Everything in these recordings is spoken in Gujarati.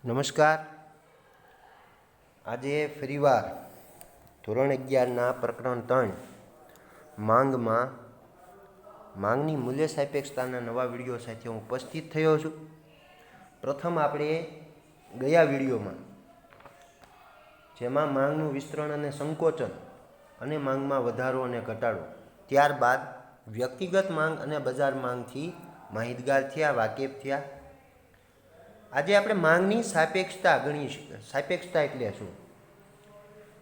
નમસ્કાર. આજે ફરીવાર ધોરણ 11ના પ્રકરણ 3 માંગની મૂલ્ય સાપેક્ષતાના નવા વિડીયો સાથે હું ઉપસ્થિત થયો છું. પ્રથમ આપણે ગયા વિડીયોમાં જેમાં માંગનું વિસ્તરણ અને સંકોચન અને માંગમાં વધારો અને ઘટાડો, ત્યારબાદ વ્યક્તિગત માંગ અને બજાર માંગથી માહિતગાર થયા, વાકેફ થયા. આજે આપણે માંગની સાપેક્ષતા સાપેક્ષતા એટલે શું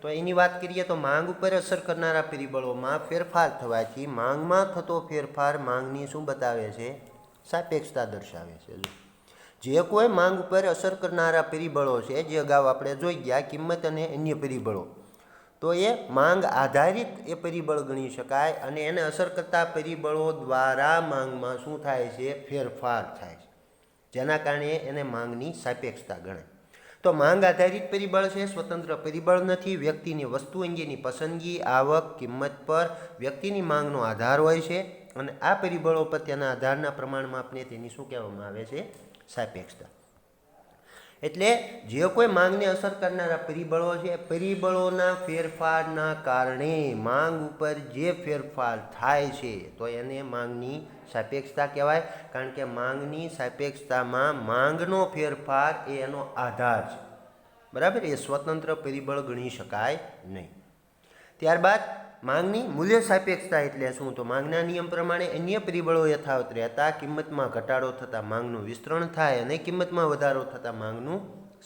તો એની વાત કરીએ તો માંગ ઉપર અસર કરનારા પરિબળોમાં ફેરફાર થવાથી માંગમાં થતો ફેરફાર માંગની શું બતાવે છે? સાપેક્ષતા દર્શાવે છે. જે કોઈ માંગ ઉપર અસર કરનારા પરિબળો છે, જે અગાઉ આપણે જોઈ ગયા, કિંમત અને અન્ય પરિબળો, તો એ માંગ આધારિત એ પરિબળ ગણી શકાય અને એને અસર કરતા પરિબળો દ્વારા માંગમાં શું થાય છે? ફેરફાર થાય છે, જેના કારણે એને માંગની સાપેક્ષતા ગણાય. તો માંગ આધારિત પરિબળ છે, સ્વતંત્ર પરિબળ નથી. વ્યક્તિની વસ્તુ અંગેની પસંદગી, આવક, કિંમત પર વ્યક્તિની માંગનો આધાર હોય છે અને આ પરિબળો પર તેના આધારના પ્રમાણમાં આપણે તેની શું કહેવામાં આવે છે? સાપેક્ષતા. એટલે જે કોઈ માંગને અસર કરનારા પરિબળો છે, પરિબળોના ફેરફારના કારણે માંગ ઉપર જે ફેરફાર થાય છે તો એને માંગની સાપેક્ષતા કહેવાય. કારણ કે માંગની સાપેક્ષતામાં માંગનો ફેરફાર એ એનો આધાર છે, બરાબર? એ સ્વતંત્ર પરિબળ ગણી શકાય નહીં. ત્યારબાદ માંગની મૂલ્ય સાપેક્ષતા એટલે શું? તો માંગના નિયમ પ્રમાણે અન્ય પરિબળો યથાવત રહેતા કિંમતમાં ઘટાડો થતાં માંગનું વિસ્તરણ થાય અને કિંમતમાં વધારો થતાં માંગનું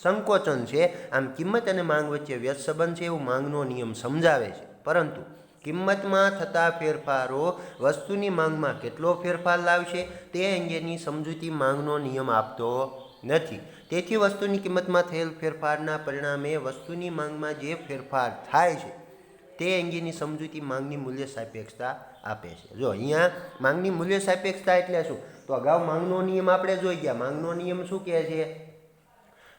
સંકોચન છે. આમ કિંમત અને માંગ વચ્ચે વ્યસ્ત સંબંધ છે એવું માંગનો નિયમ સમજાવે છે. પરંતુ કિંમતમાં થતા ફેરફારો વસ્તુની માંગમાં કેટલો ફેરફાર લાવશે તે અંગેની સમજૂતી માંગનો નિયમ આપતો નથી. તેથી વસ્તુની કિંમતમાં થયેલ ફેરફારના પરિણામે વસ્તુની માંગમાં જે ફેરફાર થાય છે તે અંગેની સમજૂતી માંગની મૂલ્ય સાપેક્ષતા આપે છે. જો અહીંયા માંગની મૂલ્ય સાપેક્ષતા એટલે શું? તો અગાઉ માંગનો નિયમ આપણે જોઈ ગયા. માંગનો નિયમ શું કહે છે?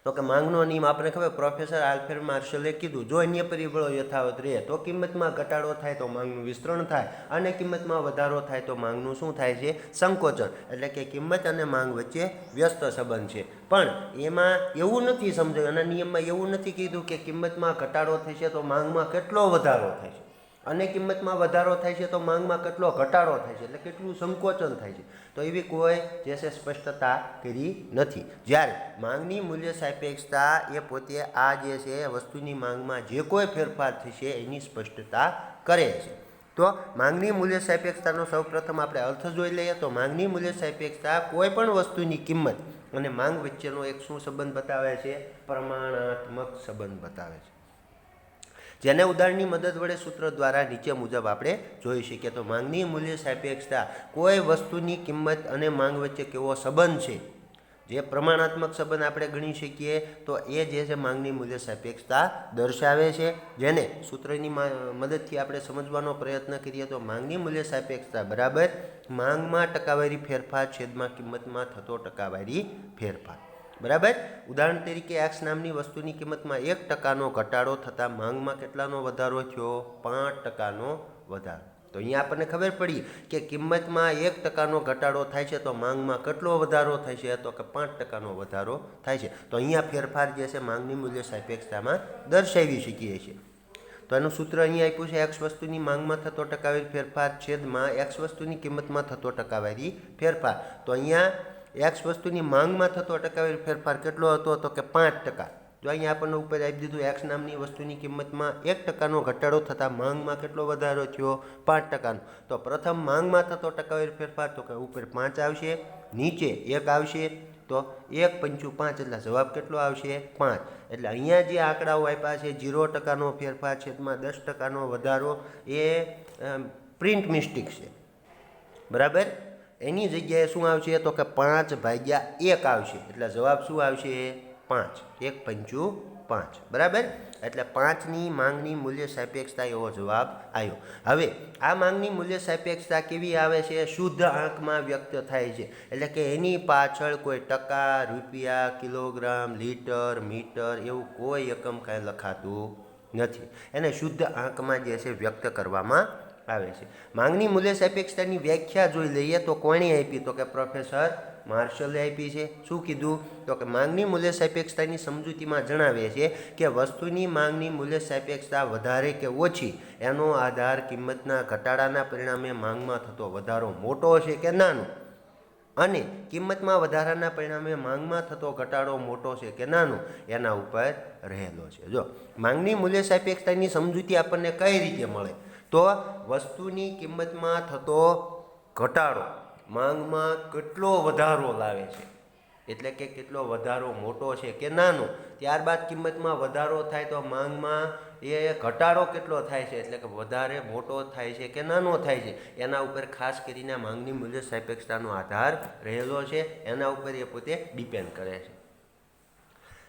તો કે માંગનો નિયમ આપણે ખબર, પ્રોફેસર આલ્ફ્રેડ માર્શલે કીધું, જો અન્ય પરિબળો યથાવત રહે તો કિંમતમાં ઘટાડો થાય તો માંગનું વિસ્તરણ થાય અને કિંમતમાં વધારો થાય તો માંગનું શું થાય છે? સંકોચન. એટલે કે કિંમત અને માંગ વચ્ચે વ્યસ્ત સંબંધ છે. પણ એમાં એવું નથી સમજાયું, અને નિયમમાં એવું નથી કીધું કે કિંમતમાં ઘટાડો થશે તો માંગમાં કેટલો વધારો થાય છે અને કિંમતમાં વધારો થાય છે તો માંગમાં કેટલો ઘટાડો થાય છે, એટલે કેટલું સંકોચન થાય છે. તો એવી કોઈ જે છે સ્પષ્ટતા કરી નથી. જ્યારે માંગની મૂલ્ય સાપેક્ષતા એ પોતે આ જે છે વસ્તુની માંગમાં જે કોઈ ફેરફાર થશે એની સ્પષ્ટતા કરે છે. તો માંગની મૂલ્ય સાપેક્ષતાનો સૌપ્રથમ આપણે અર્થ જોઈ લઈએ. તો માંગની મૂલ્ય સાપેક્ષતા કોઈ પણ વસ્તુની કિંમત અને માંગ વચ્ચેનો એક શું સંબંધ બતાવે છે? પ્રમાણાત્મક સંબંધ બતાવે છે, જેને ઉદાહરણની મદદ વડે સૂત્ર દ્વારા નીચે મુજબ આપણે જોઈ શકીએ. તો માંગની મૂલ્ય સાપેક્ષતા કોઈ વસ્તુની કિંમત અને માંગ વચ્ચે કેવો સંબંધ છે, જે પ્રમાણાત્મક સંબંધ આપણે ગણી શકીએ, તો એ જે છે માંગની મૂલ્ય સાપેક્ષતા દર્શાવે છે. જેને સૂત્રની મદદથી આપણે સમજવાનો પ્રયત્ન કરીએ તો માંગની મૂલ્ય સાપેક્ષતા બરાબર માંગમાં ટકાવારી ફેરફાર છેદમાં કિંમતમાં થતો ટકાવારી ફેરફાર. બરાબર? ઉદાહરણ તરીકે એક્સ નામની વસ્તુની કિંમતમાં 1% ઘટાડો થતાં માંગમાં કેટલાનો વધારો થયો? 5% વધારો. તો અહીંયા આપણને ખબર પડી કે કિંમતમાં 1% ઘટાડો થાય છે તો માંગમાં કેટલો વધારો થાય છે? તો કે 5% વધારો થાય છે. તો અહીંયા ફેરફાર જે છે માંગની મૂલ્ય સાપેક્ષતામાં દર્શાવી શકીએ છીએ. તો એનું સૂત્ર અહીંયા આપ્યું છે, એક્સ વસ્તુની માંગમાં થતો ટકાવારી ફેરફાર છેદમાં એક્સ વસ્તુની કિંમતમાં થતો ટકાવારી ફેરફાર. તો અહીંયા એક્સ વસ્તુની માંગમાં થતો ટકાવારી ફેરફાર કેટલો હતો? તો કે 5%. જો અહીંયા આપણને ઉપર આપી દીધું એક્સ નામની વસ્તુની કિંમતમાં 1%નો ઘટાડો થતાં માંગમાં કેટલો વધારો થયો? 5%નો. તો પ્રથમ માંગમાં થતો ટકાવારી ફેરફાર, તો કે ઉપર 5 આવશે, નીચે 1 આવશે. તો 1 × 5 એટલે જવાબ કેટલો આવશે? 5. એટલે અહીંયા જે આંકડાઓ આપ્યા છે 0%નો ફેરફાર છેદમાં 10%નો વધારો, એ પ્રિન્ટ મિસ્ટેક છે. બરાબર? એની જગ્યાએ શું આવશે? તો કે 5/1 આવશે. એટલે જવાબ શું આવશે? 5. 1 × 5. બરાબર? એટલે 5ની માંગની મૂલ્ય સાપેક્ષતા એવો જવાબ આવ્યો. હવે આ માંગની મૂલ્ય સાપેક્ષતા કેવી આવે છે? શુદ્ધ આંકમાં વ્યક્ત થાય છે. એટલે કે એની પાછળ કોઈ ટકા, રૂપિયા, કિલોગ્રામ, લીટર, મીટર એવું કોઈ એકમ કાંઈ લખાતું નથી. એને શુદ્ધ આંકમાં જે છે વ્યક્ત કરવામાં આવે છે. માંગની મૂલ્ય સાપેક્ષતાની વ્યાખ્યા જોઈ લઈએ તો કોણે આપી? તો કે પ્રોફેસર માર્શલે આપી છે. શું કીધું? તો કે માંગની મૂલ્ય સાપેક્ષતાની સમજૂતીમાં જણાવે છે કે વસ્તુની માંગની મૂલ્ય સાપેક્ષતા વધારે કે ઓછી એનો આધાર કિંમતના ઘટાડાના પરિણામે માંગમાં થતો વધારો મોટો છે કે નાનો, અને કિંમતમાં વધારાના પરિણામે માંગમાં થતો ઘટાડો મોટો છે કે નાનો એના ઉપર રહેલો છે. જો માંગની મૂલ્ય સાપેક્ષતાની સમજૂતી આપણને કઈ રીતે મળે? તો વસ્તુની કિંમતમાં થતો ઘટાડો માંગમાં કેટલો વધારો લાવે છે, એટલે કે કેટલો વધારો મોટો છે કે નાનો. ત્યારબાદ કિંમતમાં વધારો થાય તો માંગમાં એ ઘટાડો કેટલો થાય છે, એટલે કે વધારે મોટો થાય છે કે નાનો થાય છે, એના ઉપર ખાસ કરીને માંગની મૂલ્ય સાપેક્ષતાનો આધાર રહેલો છે. એના ઉપર એ પોતે ડિપેન્ડ કરે છે.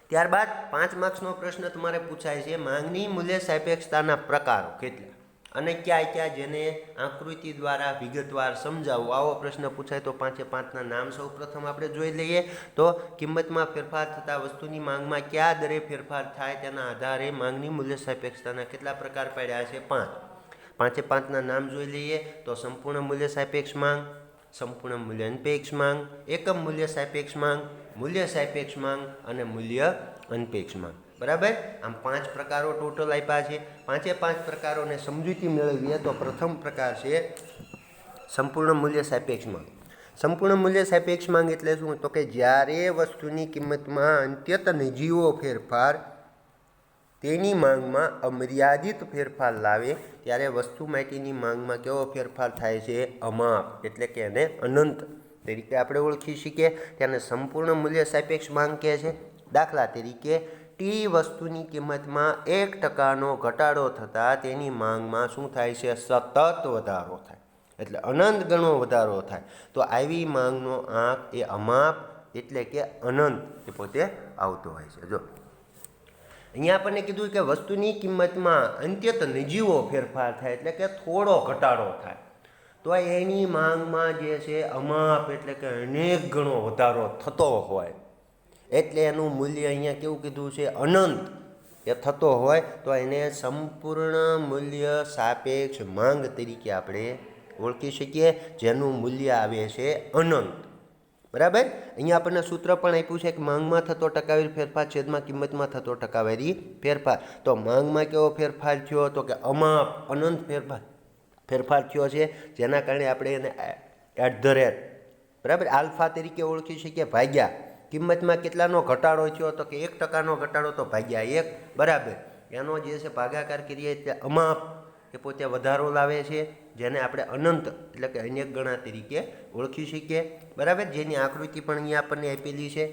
ત્યારબાદ 5 માર્ક્સનો પ્રશ્ન તમારે પૂછાય છે, માંગની મૂલ્ય સાપેક્ષતાના પ્રકારો કેટલા અને ક્યાં ક્યાં, જેને આકૃતિ દ્વારા વિગતવાર સમજાવો. આવો પ્રશ્ન પૂછાય તો 5-5ના નામ સૌ પ્રથમ આપણે જોઈ લઈએ. તો કિંમતમાં ફેરફાર થતાં વસ્તુની માંગમાં કયા દરે ફેરફાર થાય તેના આધારે માંગની મૂલ્ય સાપેક્ષતાના કેટલા પ્રકાર પાડ્યા છે? 5. 5-5ના નામ જોઈ લઈએ. તો સંપૂર્ણ મૂલ્ય સાપેક્ષ માંગ, સંપૂર્ણ મૂલ્ય અનપેક્ષ માંગ, એકમ મૂલ્ય સાપેક્ષ માંગ, મૂલ્ય સાપેક્ષ માંગ અને મૂલ્ય અનપેક્ષ માંગ. બરાબર? આમ 5 પ્રકારો ટોટલ આપ્યા છે. 5 પ્રકારોને સમજૂતી મેળવીએ તો પ્રથમ પ્રકાર છે સંપૂર્ણ મૂલ્ય સાપેક્ષ માંગ. સંપૂર્ણ મૂલ્ય સાપેક્ષ માંગ એટલે શું? તો કે જ્યારે વસ્તુની કિંમતમાં અંત્યત નજીવો ફેરફાર તેની માંગમાં અમર્યાદિત ફેરફાર લાવે ત્યારે વસ્તુ માટેની માંગમાં કેવો ફેરફાર થાય છે? અમાપ, એટલે કે એને અનંત તરીકે આપણે ઓળખી શકીએ. તેને સંપૂર્ણ મૂલ્ય સાપેક્ષ માંગ કહે છે. દાખલા તરીકે ટી વસ્તુની કિંમતમાં 1% ઘટાડો થતાં તેની માંગમાં શું થાય છે? સતત વધારો થાય, એટલે અનંત ગણો વધારો થાય. તો આવી માંગનો આંક એ અમાપ એટલે કે અનંત એ પોતે આવતો હોય છે. જો અહીંયા આપણને કીધું કે વસ્તુની કિંમતમાં અંત્યત નજીવો ફેરફાર થાય, એટલે કે થોડો ઘટાડો થાય, તો એની માંગમાં જે છે અમાપ એટલે કે અનેક ગણો વધારો થતો હોય, એટલે એનું મૂલ્ય અહીંયા કેવું કીધું છે? અનંત એ થતો હોય તો એને સંપૂર્ણ મૂલ્ય સાપેક્ષ માંગ તરીકે આપણે ઓળખી શકીએ, જેનું મૂલ્ય આવે છે અનંત. બરાબર? અહીંયા આપણને સૂત્ર પણ આપ્યું છે કે માંગમાં થતો ટકાવારી ફેરફાર છેદમાં કિંમતમાં થતો ટકાવારી ફેરફાર. તો માંગમાં કેવો ફેરફાર થયો? તો કે અમાપ અનંત ફેરફાર થયો છે, જેના કારણે આપણે એને એટ ધ રેટ બરાબર આલ્ફા તરીકે ઓળખી શકીએ. ભાગ્યા કિંમતમાં કેટલાનો ઘટાડો થયો? તો કે 1%નો ઘટાડો, તો ભાગ્યા 1 બરાબર એનો જે છે ભાગાકાર કરીએ એટલે અમાપ એ પોતે વધારો લાવે છે, જેને આપણે અનંત એટલે કે અનેક ગણા તરીકે ઓળખી શકીએ. બરાબર? જેની આકૃતિ પણ અહીંયા આપણને આપેલી છે.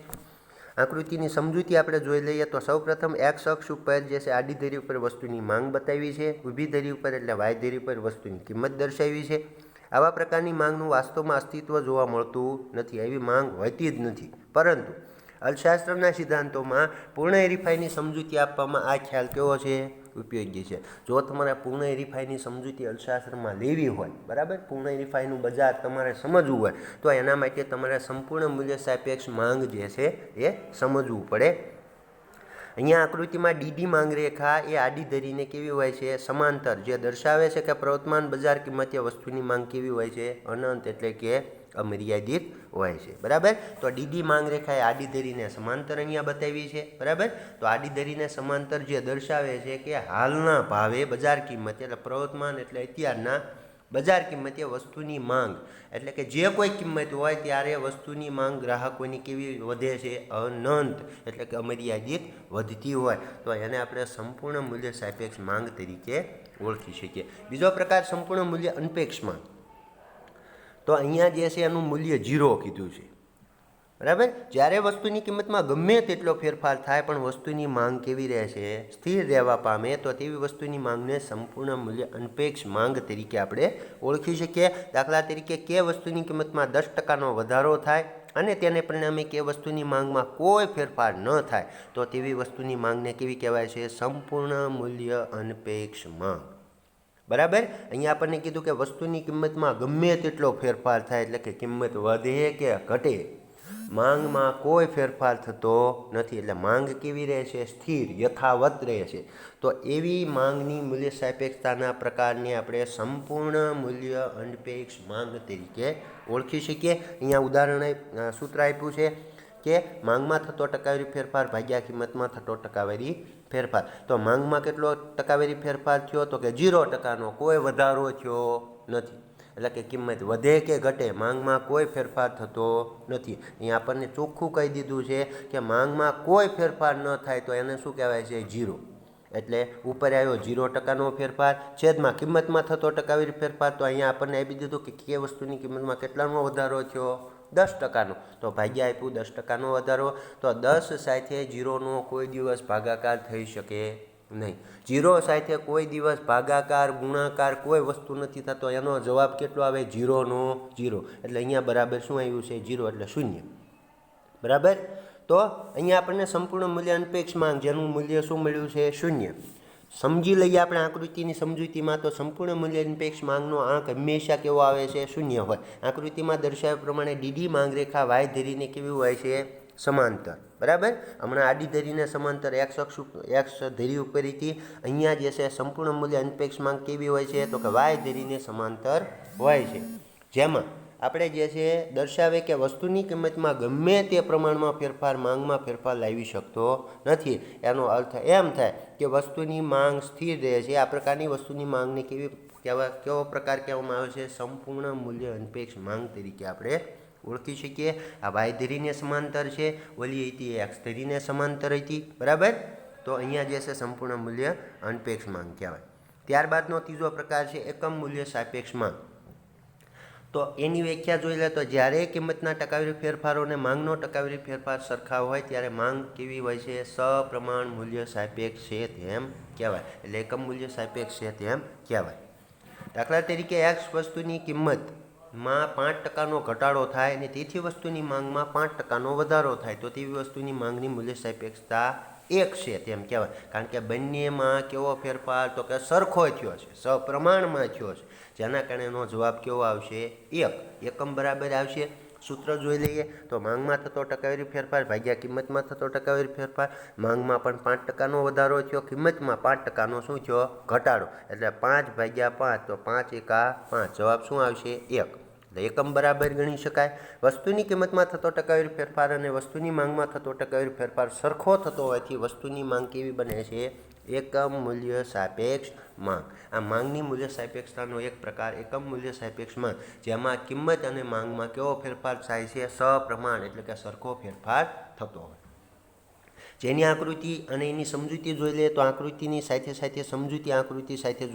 આકૃતિની સમજૂતી આપણે જોઈ લઈએ તો સૌપ્રથમ એક્સ અક્ષ ઉપર જે છે આડી ધરી ઉપર વસ્તુની માંગ બતાવી છે, ઊભી ધરી ઉપર એટલે વાય ધરી ઉપર વસ્તુની કિંમત દર્શાવી છે. આવા પ્રકારની માંગનું વાસ્તવમાં અસ્તિત્વ જોવા મળતું નથી, એવી માંગ હોતી જ નથી. પરંતુ અર્થશાસ્ત્રના સિદ્ધાંતોમાં પૂર્ણ હરીફાઈની સમજૂતી આપવામાં આ ખ્યાલ કેવો છે? ઉપયોગી છે. જો તમારે પૂર્ણ હરીફાઈની સમજૂતી અર્થશાસ્ત્રમાં લેવી હોય, બરાબર, પૂર્ણ હરીફાઈનું બજાર તમારે સમજવું હોય તો એના માટે તમારે સંપૂર્ણ મૂલ્ય સાપેક્ષ માંગ જે છે એ સમજવું પડે. અહીંયા આકૃતિમાં ડીડી માંગ રેખા એ આડી ધરીને કેવી હોય છે? સમાંતર, જે દર્શાવે છે કે પ્રવર્તમાન બજાર કિંમતે વસ્તુની માંગ કેવી હોય છે? અનંત એટલે કે અમર્યાદિત હોય છે. બરાબર? તો ડીડી માંગ રેખા એ આડી ધરીને સમાંતર અહીંયા બતાવી છે. બરાબર? તો આડી ધરીને સમાંતર જે દર્શાવે છે કે હાલના ભાવે બજાર કિંમત એટલે પ્રવર્તમાન એટલે અત્યારના બજાર કિંમતે વસ્તુની માંગ એટલે કે જે કોઈ કિંમત હોય ત્યારે વસ્તુની માંગ ગ્રાહકોની કેવી વધે છે? અનંત એટલે કે અમર્યાદિત વધતી હોય તો એને આપણે સંપૂર્ણ મૂલ્ય સાપેક્ષ માંગ તરીકે ઓળખી શકીએ. બીજો પ્રકાર સંપૂર્ણ મૂલ્ય અનપેક્ષ માંગ. તો અહીંયા જે છે એનું મૂલ્ય 0 કીધું છે. બરાબર? જ્યારે વસ્તુની કિંમતમાં ગમે તેટલો ફેરફાર થાય પણ વસ્તુની માંગ કેવી રહે છે? સ્થિર રહેવા પામે, તો તેવી વસ્તુની માંગને સંપૂર્ણ મૂલ્ય અનપેક્ષ માંગ તરીકે આપણે ઓળખી શકીએ. દાખલા તરીકે કે વસ્તુની કિંમતમાં 10%નો વધારો થાય અને તેને પરિણામે કે વસ્તુની માંગમાં કોઈ ફેરફાર ન થાય તો તેવી વસ્તુની માંગને કેવી કહેવાય છે? સંપૂર્ણ મૂલ્ય અનપેક્ષ માંગ. બરાબર? અહીંયા આપણને કીધું કે વસ્તુની કિંમતમાં ગમે તેટલો ફેરફાર થાય એટલે કે કિંમત વધે કે ઘટે, માંગમાં કોઈ ફેરફાર થતો નથી, એટલે માંગ કેવી રહે છે? સ્થિર, યથાવત રહે છે. તો એવી માંગની મૂલ્ય સાપેક્ષતાના પ્રકારને આપણે સંપૂર્ણ મૂલ્ય અનપેક્ષ માંગ તરીકે ઓળખી શકીએ. અહીંયા ઉદાહરણ સૂત્ર આપ્યું છે કે માંગમાં થતો ટકાવારી ફેરફાર ભાગ્યા કિંમતમાં થતો ટકાવારી ફેરફાર. તો માંગમાં કેટલો ટકાવારી ફેરફાર થયો? તો કે 0%નો, કોઈ વધારો થયો નથી. એટલે કે કિંમત વધે કે ઘટે, માંગમાં કોઈ ફેરફાર થતો નથી. અહીંયા આપણને ચોખ્ખું કહી દીધું છે કે માંગમાં કોઈ ફેરફાર ન થાય તો એને શું કહેવાય છે? 0. એટલે ઉપર આવ્યો 0%નો ફેરફાર છેદમાં કિંમતમાં થતો ટકાવારી ફેરફાર. તો અહીંયા આપણને આપી દીધું કે કે વસ્તુની કિંમતમાં કેટલાનો વધારો થયો? 10%નો. તો ભાગ્યા આપ્યું 10%નો વધારો. તો 10 સાથે 0નો કોઈ દિવસ ભાગાકાર થઈ શકે નહીં. 0 સાથે કોઈ દિવસ ભાગાકાર ગુણાકાર કોઈ વસ્તુ નથી થતો. એનો જવાબ કેટલો આવે? 0નો 0. એટલે અહીંયા બરાબર શું આવ્યું છે? 0 એટલે 0. બરાબર. તો અહીંયા આપણને સંપૂર્ણ મૂલ્ય અનપેક્ષ માંગ જેનું મૂલ્ય શું મળ્યું છે? 0. સમજી લઈએ આપણે આકૃતિની સમજૂતીમાં. તો સંપૂર્ણ મૂલ્ય અનપેક્ષ માંગનો આંક હંમેશા કેવો આવે છે? 0 હોય. આકૃતિમાં દર્શાવ્યા પ્રમાણે ડીડી માંગ રેખા વાય ધરીને કેવી હોય છે? સમાંતર. બરાબર. હમણાં આડી ધરીને સમાંતર એક્સ ધરી ઉપર હતી. અહીંયા જે છે સંપૂર્ણ મૂલ્ય અનપેક્ષ માંગ કેવી હોય છે? તો કે વાય ધરીને સમાંતર હોય છે. જેમાં આપણે જે છે દર્શાવે કે વસ્તુની કિંમતમાં ગમે તે પ્રમાણમાં ફેરફાર માંગમાં ફેરફાર લાવી શકતો નથી. એનો અર્થ એમ થાય કે વસ્તુની માંગ સ્થિર રહે છે. આ પ્રકારની વસ્તુની માંગને કેવો પ્રકાર કહેવામાં આવે છે? સંપૂર્ણ મૂલ્ય અનપેક્ષ માંગ તરીકે આપણે ઓળખી શકીએ. આ વાય ધરીને સમાંતર છે, ઓલી હતી એક્સ ધરીને સમાંતર હતી. બરાબર. તો અહીંયા જે છે સંપૂર્ણ મૂલ્ય અનપેક્ષ માંગ કહેવાય. ત્યારબાદનો ત્રીજો પ્રકાર છે એકમ મૂલ્ય સાપેક્ષ માંગ. તો એની વ્યાખ્યા જોઈ લે તો જ્યારે કિંમતના ટકાવારી ફેરફારો અને માંગનો ટકાવારી ફેરફાર સરખા હોય ત્યારે માંગ કેવી હોય છે? સપ્રમાણ મૂલ્ય સાપેક્ષ છે તેમ કહેવાય. એટલે એકમ મૂલ્ય સાપેક્ષ છે તેમ કહેવાય. દાખલા તરીકે એક્સ વસ્તુની કિંમતમાં 5%નો ઘટાડો થાય અને તેથી વસ્તુની માંગમાં 5%નો વધારો થાય તો તેવી વસ્તુની માંગની મૂલ્ય સાપેક્ષતા 1 છે તેમ કહેવાય. કારણ કે બંનેમાં કેવો ફેરફાર? તો કે સરખો થયો છે, સપ્રમાણમાં થયો છે. જેના કારણે એનો જવાબ કેવો આવશે? 1. એકમ બરાબર આવશે. સૂત્ર જોઈ લઈએ તો માંગમાં થતો ટકાવારી ફેરફાર ભાગ્યા કિંમતમાં થતો ટકાવારી ફેરફાર. માંગમાં પણ 5%નો વધારો થયો, કિંમતમાં 5%નો શું થયો? ઘટાડો. એટલે 5 ભાગ્યા 5 તો 5 એકા 5. જવાબ શું આવશે? 1. એટલે એકમ બરાબર ગણી શકાય. વસ્તુની કિંમતમાં થતો ટકાવારી ફેરફાર અને વસ્તુની માંગમાં થતો ટકાવારી ફેરફાર સરખો થતો હોવાથી વસ્તુની માંગ કેવી બને છે? એકમ મૂલ્ય સાપેક્ષ માંગ. આ માંગની મૂલ્ય સાપેક્ષતાનો એક પ્રકાર એકમ મૂલ્ય સાપેક્ષ માંગ, જેમાં કિંમત અને માંગમાં કેવો ફેરફાર થાય છે? સપ્રમાણ એટલે કે સરખો ફેરફાર થતો હોય. જેની આકૃતિ અને એની સમજૂતી જોઈ લે તો આકૃતિની સાથે સાથે સમજૂતી આકૃતિ સાથે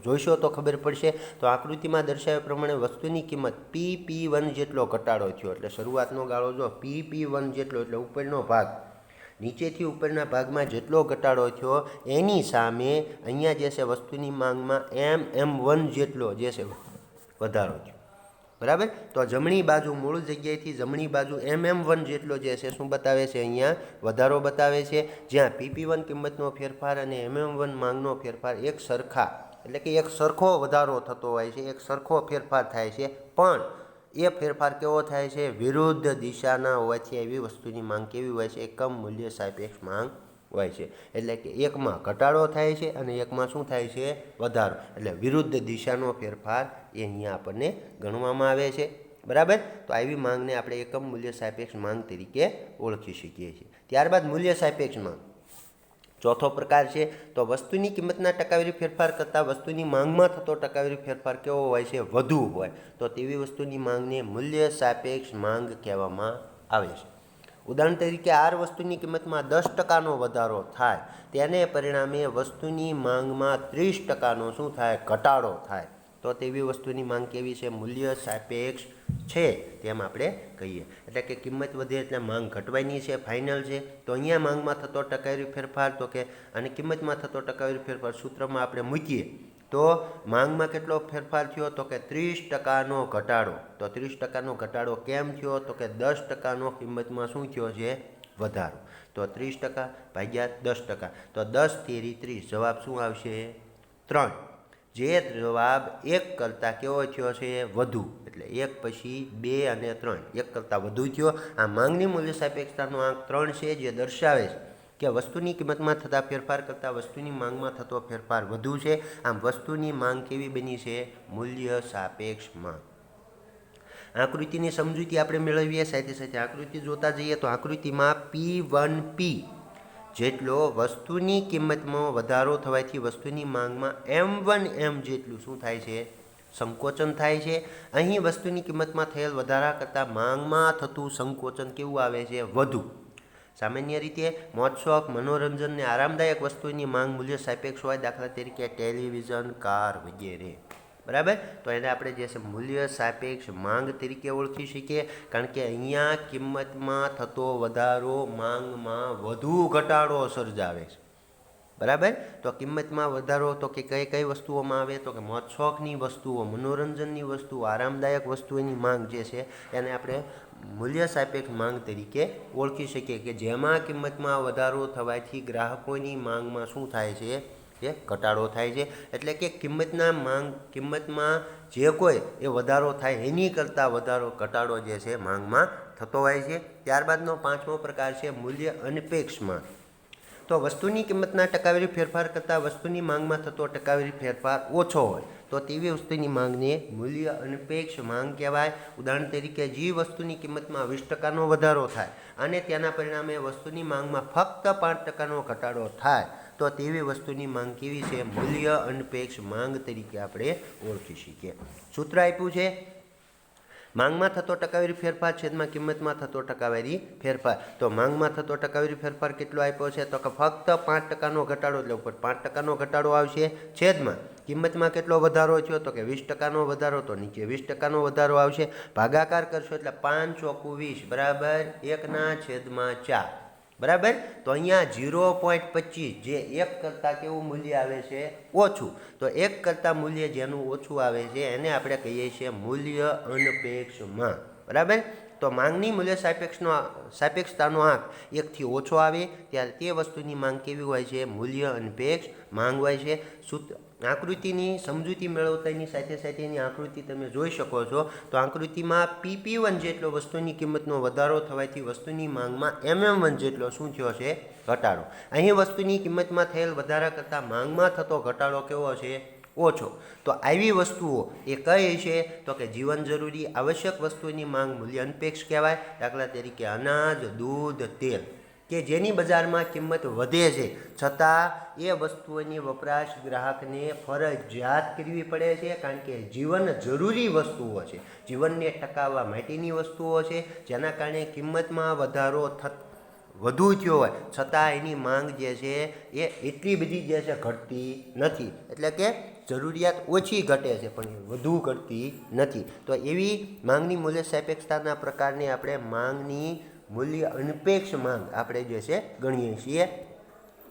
જોઈશો તો ખબર પડશે. તો આકૃતિમાં દર્શાવ્યા પ્રમાણે વસ્તુની કિંમત PP1 જેટલો ઘટાડો થયો. એટલે શરૂઆતનો ગાળો જો PP1 જેટલો એટલે ઉપરનો ભાગ, નીચેથી ઉપરના ભાગમાં જેટલો ઘટાડો થયો એની સામે અહીંયા જે છે વસ્તુની માંગમાં MM1 જેટલો જે છે વધારો થયો. બરાબર. તો જમણી બાજુ મૂળ જગ્યાએથી જમણી બાજુ MM1 જેટલો જે છે શું બતાવે છે? અહીંયા વધારો બતાવે છે. જ્યાં PP1 કિંમતનો ફેરફાર અને MM1 માંગનો ફેરફાર એક સરખા એટલે કે એક સરખો વધારો થતો હોય છે, એક સરખો ફેરફાર થાય છે. પણ એ ફેરફાર કેવો થાય છે? વિરુદ્ધ દિશાના હોવાથી એવી વસ્તુની માંગ કેવી હોય છે? એકમ મૂલ્ય સાપેક્ષ માંગ હોય છે. એટલે કે એકમાં ઘટાડો થાય છે અને એકમાં શું થાય છે? વધારો. એટલે વિરુદ્ધ દિશાનો ફેરફાર એ અહીંયા આપણને ગણવામાં આવે છે. બરાબર. તો આવી માંગને આપણે એકમ મૂલ્ય સાપેક્ષ માંગ તરીકે ઓળખી શકીએ છીએ. ત્યારબાદ મૂલ્ય સાપેક્ષ માંગ ચોથો પ્રકાર છે. તો વસ્તુની કિંમતના ટકાવારી ફેરફાર કરતાં વસ્તુની માંગમાં થતો ટકાવારી ફેરફાર કેવો હોય છે? વધુ હોય. તો તેવી વસ્તુની માંગને મૂલ્ય સાપેક્ષ માંગ કહેવામાં આવે છે. ઉદાહરણ તરીકે આર વસ્તુની કિંમતમાં 10%નો વધારો થાય તેને પરિણામે વસ્તુની માંગમાં 30%નો શું થાય? ઘટાડો થાય. તો તેવી વસ્તુની માંગ કેવી છે? મૂલ્ય સાપેક્ષ છે તેમ આપણે કહીએ. એટલે કે કિંમત વધે એટલે માંગ ઘટવાની છે, ફાઇનલ છે. તો અહીંયા માંગમાં થતો ટકાવારી ફેરફાર તો કે અને કિંમતમાં થતો ટકાવારી ફેરફાર સૂત્રમાં આપણે મૂકીએ તો માંગમાં કેટલો ફેરફાર થયો? તો કે 30%નો ઘટાડો. તો 30%નો ઘટાડો કેમ થયો? તો કે 10%નો કિંમતમાં શું થયો છે? વધારો. તો 30% ભાગ્યા 10%. તો 10 તેરી 30. જવાબ શું આવશે? 3. જે જવાબ 1 કરતાં કેવો થયો છે? વધુ. એટલે 1 પછી 2 અને 3 1 કરતાં વધુ થયો. આ માંગની મૂલ્ય સાપેક્ષતાનો આંક 3 છે, જે દર્શાવે છે કે વસ્તુની કિંમતમાં થતા ફેરફાર કરતાં વસ્તુની માંગમાં થતો ફેરફાર વધુ છે. આમ વસ્તુની માંગ કેવી બની છે? મૂલ્ય સાપેક્ષ માંગ. આકૃતિની સમજૂતી આપણે મેળવીએ, સાથે સાથે આકૃતિ જોતા જઈએ તો આકૃતિમાં P1P જેટલો વસ્તુની કિંમતમાં વધારો થવાથી વસ્તુની માંગમાં M1M જેટલું શું થાય છે? સંકોચન થાય છે. અહીં વસ્તુની કિંમતમાં થયેલ વધારા કરતાં માંગમાં થતું સંકોચન કેવું આવે છે? વધુ. સામાન્ય રીતે મોજ શોખ, મનોરંજન ને આરામદાયક વસ્તુની માંગ મૂલ્ય સાપેક્ષ હોય, દાખલા તરીકે ટેલિવિઝન, કાર વગેરે. બરાબર, તો એને આપણે જે છે મૂલ્ય સાપેક્ષ માંગ તરીકે ઓળખી શકીએ, કારણ કે અહીંયા કિંમતમાં થતો વધારો માંગમાં વધુ ઘટાડો સર્જાવે છે. બરાબર, તો કિંમતમાં વધારો તો કે કઈ કઈ વસ્તુઓમાં આવે? તો કે મોજ શોખની વસ્તુઓ, મનોરંજનની વસ્તુઓ, આરામદાયક વસ્તુઓની માંગ જે છે એને આપણે મૂલ્ય સાપેક્ષ માંગ તરીકે ઓળખી શકીએ, કે જેમાં કિંમતમાં વધારો થવાથી ગ્રાહકોની માંગમાં શું થાય છે? એ ઘટાડો થાય છે. એટલે કે કિંમતમાં જે કોઈ એ વધારો થાય એની કરતાં ઘટાડો જે છે માંગમાં થતો હોય છે. ત્યારબાદનો પાંચમો પ્રકાર છે મૂલ્ય અનપેક્ષ માંગ. તો વસ્તુની કિંમતના ટકાવારી ફેરફાર કરતાં વસ્તુની માંગમાં થતો ટકાવારી ફેરફાર ઓછો હોય તો તેવી વસ્તુની માંગને મૂલ્ય અનપેક્ષ માંગ કહેવાય. ઉદાહરણ તરીકે જે વસ્તુની કિંમતમાં 20% વધારો થાય અને તેના પરિણામે વસ્તુની માંગમાં ફક્ત 5% ઘટાડો થાય તો તેવી વસ્તુની માંગ કેવી છે? મૂલ્ય અનપેક્ષ માંગ તરીકે આપણે ઓળખી શકીએ. સૂત્ર આપ્યું છે માંગમાં થતો ટકાવારી ફેરફાર છેદમાં કિંમતમાં થતો ટકાવારી ફેરફાર. તો માંગમાં થતો ટકાવારી ફેરફાર કેટલો આપ્યો છે? તો કે ફક્ત 5%નો ઘટાડો, એટલે ઉપર 5%નો ઘટાડો આવશે, છેદમાં કિંમતમાં કેટલો વધારો થયો? તો કે 20%નો વધારો, તો નીચે 20%નો વધારો આવશે. ભાગાકાર કરશો એટલે 5 ચોકુ 20 બરાબર 1/4. બરાબર, તો અહીંયા 0.25 જે 1 કરતાં કેવું મૂલ્ય આવે છે? ઓછું. તો 1 કરતાં મૂલ્ય જેનું ઓછું આવે છે એને આપણે કહીએ છીએ મૂલ્ય અનપેક્ષ માંગ. બરાબર, તો માંગની મૂલ્ય સાપેક્ષતાનો આંક 1 થી ઓછો આવે ત્યારે તે વસ્તુની માંગ કેવી હોય છે? મૂલ્ય અનપેક્ષ માંગ હોય છે. આકૃતિની સમજૂતી મેળવતાની સાથે સાથે એની આકૃતિ તમે જોઈ શકો છો. તો આકૃતિમાં PP1 જેટલો વસ્તુની કિંમતનો વધારો થવાથી વસ્તુની માંગમાં MM1 જેટલો શું થયો છે? ઘટાડો. અહીં વસ્તુની કિંમતમાં થયેલ વધારા કરતાં માંગમાં થતો ઘટાડો કેવો છે? ઓછો. તો આવી વસ્તુઓ એ કઈ છે? તો કે જીવન જરૂરી આવશ્યક વસ્તુની માંગ મૂલ્ય અનપેક્ષ કહેવાય. દાખલા તરીકે અનાજ, દૂધ, તેલ, કે જેની બજારમાં કિંમત વધે છે છતાં એ વસ્તુઓની વપરાશ ગ્રાહકને ફરજિયાત કરવી પડે છે, કારણ કે જીવન જરૂરી વસ્તુઓ છે, જીવનને ટકાવવા માટેની વસ્તુઓ છે, જેના કારણે કિંમતમાં વધારો વધુ થયો હોય છતાં એની માંગ જે છે એ એટલી બધી જે છે ઘટતી નથી. એટલે કે જરૂરિયાત ઓછી ઘટે છે પણ વધુ ઘટતી નથી. તો એવી માંગની મૂલ્ય સાપેક્ષતાના પ્રકારને આપણે માંગની મૂલ્ય અનપેક્ષ માંગ આપણે જે છે ગણીએ છીએ.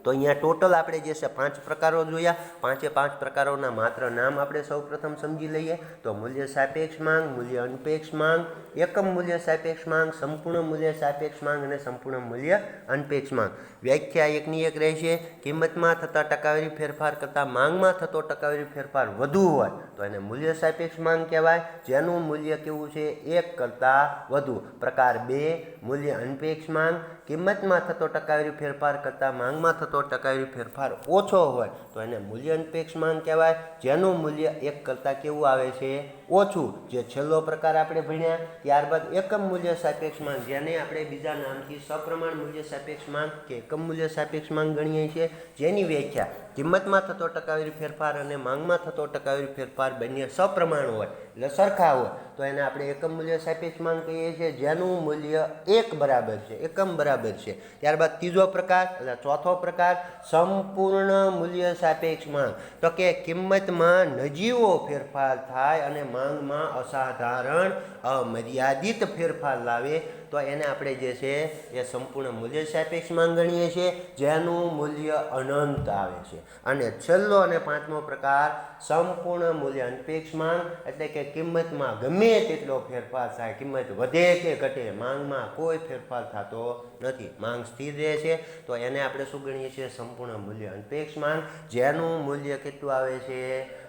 તો અહીંયા ટોટલ આપણે જે છે 5 પ્રકારો જોયા. 5 પ્રકારોના માત્ર નામ આપણે સૌપ્રથમ સમજી લઈએ. તો મૂલ્ય સાપેક્ષ માંગ, મૂલ્ય અનપેક્ષ માંગ, એકમ મૂલ્ય સાપેક્ષ માંગ, સંપૂર્ણ મૂલ્ય સાપેક્ષ માંગ અને સંપૂર્ણ મૂલ્ય અનપેક્ષ માંગ. વ્યાખ્યા એકની એક રહેશે. કિંમતમાં થતા ટકાવારી ફેરફાર કરતાં માંગમાં થતો ટકાવારી ફેરફાર વધુ હોય તો એને મૂલ્ય સાપેક્ષ માંગ કહેવાય, જેનું મૂલ્ય કેવું છે? 1 કરતાં વધુ. પ્રકાર 2 મૂલ્ય અનપેક્ષ માંગ. કિંમતમાં થતો ટકાવારી ફેરફાર કરતાં માંગમાં થતો ટકાવારી ફેરફાર ઓછો હોય તો એને મૂલ્ય અનપેક્ષ માંગ કહેવાય, જેનું મૂલ્ય 1 કરતાં કેવું આવે છે? ઓછું. જે છેલ્લો પ્રકાર આપણે ભણ્યા. ત્યારબાદ એકમ મૂલ્ય સાપેક્ષ માંગ, જેને આપણે બીજા નામથી સપ્રમાણ મૂલ્ય સાપેક્ષ માંગ કે એકમ મૂલ્ય સાપેક્ષ માંગ ગણીએ છીએ, જેની વ્યાખ્યા કિંમતમાં થતો ટકાવારી ફેરફાર અને માંગમાં થતો ટકાવારી ફેરફાર બંને સપ્રમાણ હોય એટલે સરખા હોય તો એને આપણે એકમ મૂલ્ય સાપેક્ષ માંગ કહીએ છીએ, જેનું મૂલ્ય 1 બરાબર છે, એકમ બરાબર છે. ત્યારબાદ ત્રીજો પ્રકાર એટલે ચોથો પ્રકાર સંપૂર્ણ મૂલ્ય સાપેક્ષ માંગ. તો કે કિંમતમાં નજીવો ફેરફાર થાય અને માંગમાં અસાધારણ અમર્યાદિત ફેરફાર લાવે તો એને આપણે જે છે એ સંપૂર્ણ મૂલ્ય સાપેક્ષ માંગ ગણીએ છીએ, જેનું મૂલ્ય અનંત આવે છે. અને છેલ્લો અને પાંચમો પ્રકાર સંપૂર્ણ મૂલ્ય અનપેક્ષ માંગ, એટલે કે કિંમતમાં ગમે તેટલો ફેરફાર થાય, કિંમત વધે કે ઘટે, માંગમાં કોઈ ફેરફાર થતો નથી, માંગ સ્થિર રહે છે, તો એને આપણે શું ગણીએ છીએ? સંપૂર્ણ મૂલ્ય અનપેક્ષ માંગ, જેનું મૂલ્ય કેટલું આવે છે?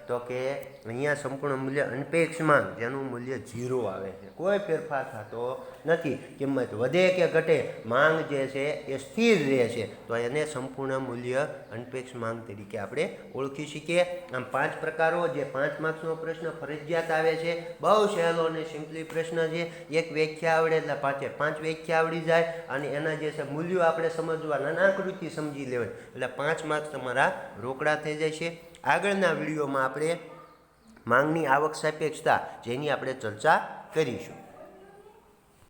તો કે અહીંયા સંપૂર્ણ મૂલ્ય અનપેક્ષ માંગ જેનું મૂલ્ય 0 આવે છે, કોઈ ફેરફાર થતો નથી. કિંમત વધે કે ઘટે, માંગ જે છે એ સ્થિર રહે છે, તો એને સંપૂર્ણ મૂલ્ય અનપેક્ષ માંગ તરીકે આપણે ઓળખી શકીએ. આમ 5 પ્રકારો, જે 5 માર્ક્સનો પ્રશ્ન ફરજિયાત આવે છે, બહુ સહેલો અને સિમ્પલી પ્રશ્ન છે. એક વ્યાખ્યા આવડે એટલે 5 વ્યાખ્યા આવડી જાય અને એના જે છે મૂલ્યો આપણે સમજવાના, આકૃતિ સમજી લેવાય એટલે 5 માર્ક્સ તમારા રોકડા થઈ જાય છે. આગળના વિડીયોમાં આપણે માંગની આવક સાપેક્ષતા જેની આપણે ચર્ચા કરીશું.